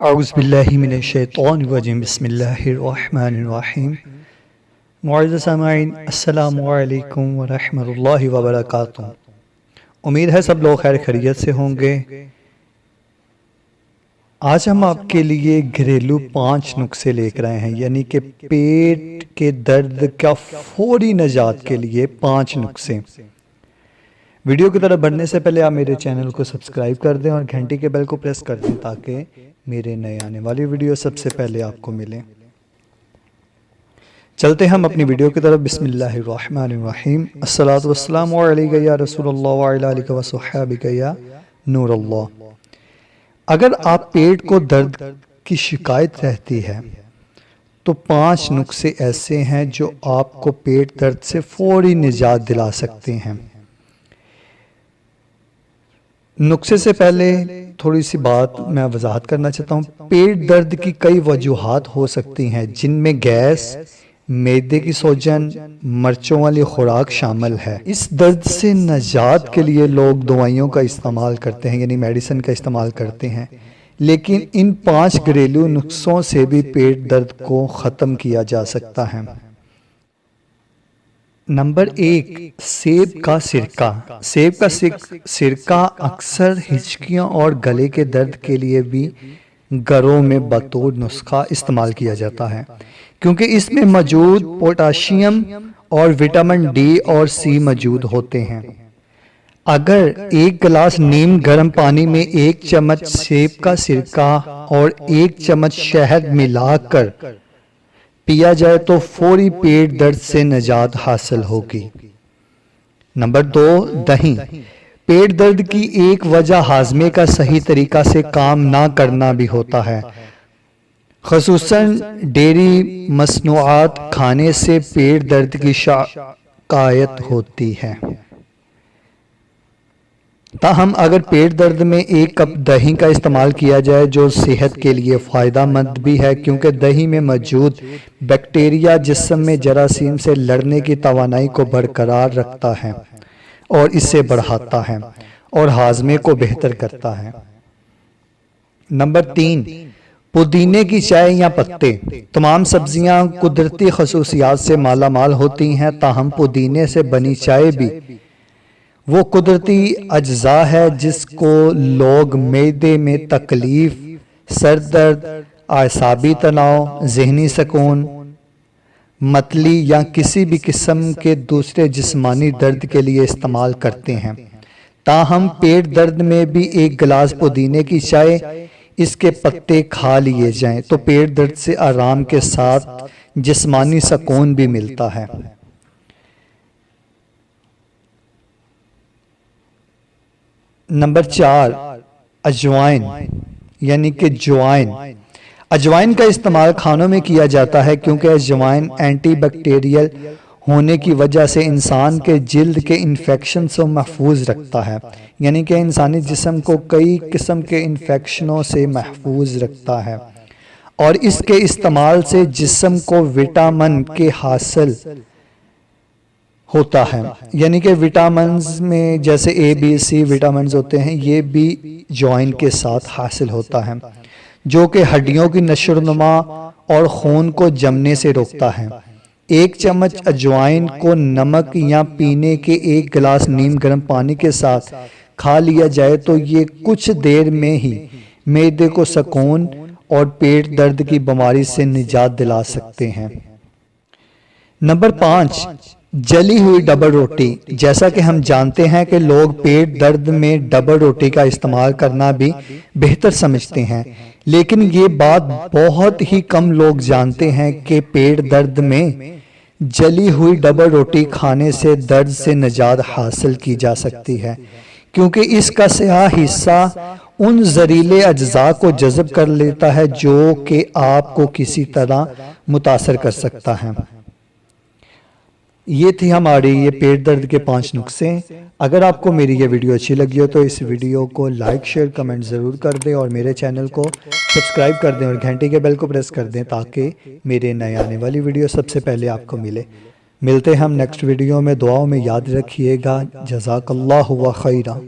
اعوذ باللہ من الشیطان الرجیم بسم اللہ الرحمن الرحیم۔ معزز سامعین، السلام علیکم ورحمۃ اللہ وبرکاتہ۔ امید ہے سب لوگ خیر خیریت سے ہوں گے۔ آج ہم آپ کے لیے گھریلو 5 نسخے لے کر آئے ہیں، یعنی کہ پیٹ کے درد کا فوری نجات کے لیے 5 نسخے۔ ویڈیو کی طرف بڑھنے سے پہلے آپ میرے چینل کو سبسکرائب کر دیں اور گھنٹی کے بیل کو پریس کر دیں تاکہ میرے نئے آنے والی ویڈیو سب سے پہلے آپ کو ملیں۔ چلتے ہم اپنی ویڈیو کی طرف۔ بسم اللہ الرحمن الرحیم۔ الصلاۃ والسلام علیک یا رسول اللہ وعلی آلک وصحبک یا نور اللہ۔ اگر آپ پیٹ کو درد کی شکایت رہتی ہے تو 5 نسخے ایسے ہیں جو آپ کو پیٹ درد سے فوری نجات دلا سکتے ہیں۔ نسخے سے پہلے تھوڑی سی بات میں وضاحت کرنا چاہتا ہوں۔ پیٹ درد کی کئی وجوہات ہو سکتی ہیں، جن میں گیس، معدے کی سوجن، مرچوں والی خوراک شامل ہے۔ اس درد سے نجات کے لیے لوگ دوائیوں کا استعمال کرتے ہیں، یعنی میڈیسن کا استعمال کرتے ہیں، لیکن ان 5 گھریلو نسخوں سے بھی پیٹ درد کو ختم کیا جا سکتا ہے۔ نمبر 1، سیب کا سرکہ۔ سیب کا سرکہ اکثر ہچکیوں اور گلے کے درد کے لیے بھی گھروں میں بطور نسخہ استعمال کیا جاتا ہے، کیونکہ اس میں موجود پوٹاشیم اور وٹامن ڈی اور سی موجود ہوتے ہیں۔ اگر 1 گلاس نیم گرم پانی میں 1 چمچ سیب کا سرکہ اور 1 چمچ شہد ملا کر پیا جائے تو فوری پیٹ درد سے نجات حاصل ہوگی۔ نمبر 2، دہی۔ پیٹ درد کی ایک وجہ ہاضمے کا صحیح طریقہ سے کام نہ کرنا بھی ہوتا ہے، خصوصاً ڈیری مصنوعات کھانے سے پیٹ درد کی شکایت ہوتی ہے۔ تاہم اگر پیٹ درد میں 1 کپ دہی کا استعمال کیا جائے جو صحت کے لیے فائدہ مند بھی ہے، کیونکہ دہی میں موجود بیکٹیریا جسم میں جراثیم سے لڑنے کی توانائی کو برقرار رکھتا ہے اور اسے بڑھاتا ہے اور ہاضمے کو بہتر کرتا ہے۔ نمبر 3، پودینے کی چائے یا پتے۔ تمام سبزیاں قدرتی خصوصیات سے مالا مال ہوتی ہیں، تاہم پودینے سے بنی چائے بھی وہ قدرتی اجزاء ہے جس کو لوگ معدے میں تکلیف، سر درد، اعصابی تناؤ، ذہنی سکون، متلی یا کسی بھی قسم کے دوسرے جسمانی درد کے لیے استعمال کرتے ہیں۔ تاہم پیٹ درد میں بھی 1 گلاس پودینے کی چائے، اس کے پتے کھا لیے جائیں تو پیٹ درد سے آرام کے ساتھ جسمانی سکون بھی ملتا ہے۔ نمبر 4، اجوائن یعنی کہ جوائن۔ اجوائن کا استعمال کھانوں میں کیا جاتا ہے کیونکہ اجوائن اینٹی بیکٹیریل ہونے کی وجہ سے انسان کے جلد کے انفیکشن سے محفوظ رکھتا ہے، یعنی کہ انسانی جسم کو کئی قسم کے انفیکشنوں سے محفوظ رکھتا ہے، اور اس کے استعمال سے جسم کو وٹامن کے حاصل ہوتا ہے، یعنی کہ وٹامنز میں جیسے اے بی سی وٹامنز ہوتے ہیں، یہ بھی جوائن کے ساتھ حاصل ہوتا ہے، جو کہ ہڈیوں کی نشو و نما اور خون کو جمنے سے روکتا ہے۔ 1 چمچ اجوائن کو نمک یا پینے کے 1 گلاس نیم گرم پانی کے ساتھ کھا لیا جائے تو یہ کچھ دیر میں ہی معدے کو سکون اور پیٹ درد کی بیماری سے نجات دلا سکتے ہیں۔ نمبر 5، جلی ہوئی ڈبل روٹی۔ جیسا کہ ہم جانتے ہیں کہ لوگ پیٹ درد میں ڈبل روٹی کا استعمال کرنا بھی بہتر سمجھتے ہیں، لیکن یہ بات بہت ہی کم لوگ جانتے ہیں کہ پیٹ درد میں جلی ہوئی ڈبل روٹی کھانے سے درد سے نجات حاصل کی جا سکتی ہے، کیونکہ اس کا سیاہ حصہ ان زہریلے اجزاء کو جذب کر لیتا ہے جو کہ آپ کو کسی طرح متاثر کر سکتا ہے۔ یہ تھی ہماری پیٹ درد کے 5 نسخے۔ اگر آپ کو میری یہ ویڈیو اچھی لگی ہو تو اس ویڈیو کو لائک، شیئر، کمنٹ ضرور کر دیں اور میرے چینل کو سبسکرائب کر دیں اور گھنٹی کے بیل کو پریس کر دیں تاکہ میرے نئے آنے والی ویڈیو سب سے پہلے آپ کو ملے۔ ملتے ہیں ہم نیکسٹ ویڈیو میں، دعاؤں میں یاد رکھیے گا۔ جزاک اللہ و خیرہ۔